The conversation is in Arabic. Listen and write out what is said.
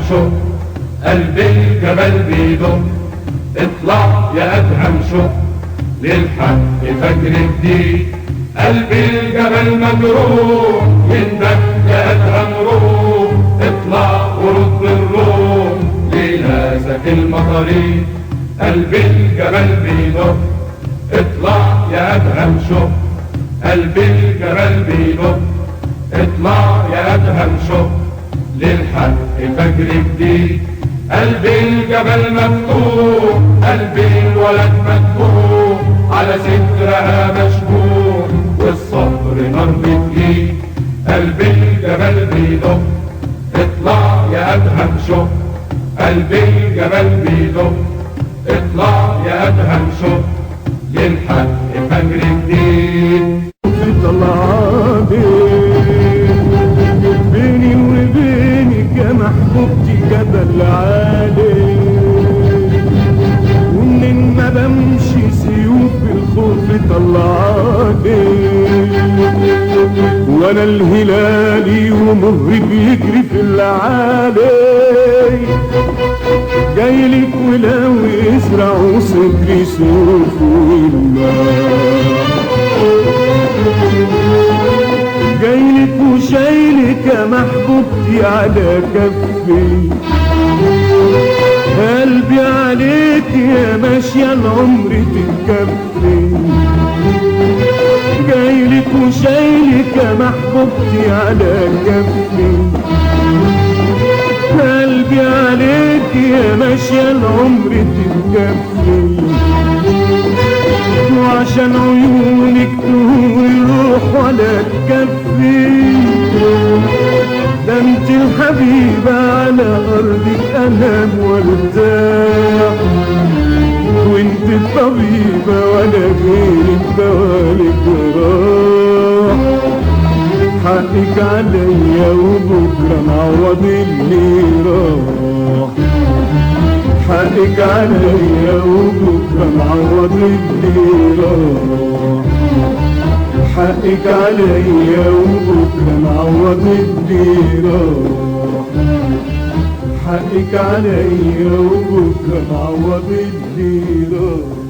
شوق قلب الجبل بيدق. اطلع يا ادهم شوق للحق فجر جديد. قلب الجبل مجروح يندك يا ادهم روح. اطلع ورد الروح لناسك المطاريد. قلب الجبل بيدق. اطلع يا ادهم شوق قلب الجبل بيدق. اطلع يا ادهم شوق للحق فجر جديد. قلب الجبل مفتوح قلب الولد مدفوع على صدرها مشبوح والصبر نار بتجيب. قلب الجبل بيدق. اطلع يا ادهم شوق قلب الجبل بيدق. اطلع يا ادهم شوق للحق فجر جديد. بيني وبينك يا محبوبتي جبل عالي، ومنين ما بمشي سيوف الخوف طلعاني، وانا الهلالي ومهري بيجري في العالي، جايلك ولو يزرعوا صدري سيوف والماء، جايلك وشايلك يا محبوبتي على كفي، قلبي عليك يا ماشية العمر تتكفي، جايلك وشايلك يا محبوبتي على كفي، قلبي عليك يا ماشية العمر تتكفي، وعشان عيونك تهور الروح ولا تكفي، ده انت الحبيبة على ارضك انام وارتاح، وانت الطبيبة ولا غيرك دوالك راح، حقك عليا وبكرة نعوض اللي راح، حقك عليا وبكرة نعوض اللي راح، حقك عليا وبكرة نعوض اللي راح، حقك عليا وبكرة نعوض اللي راح.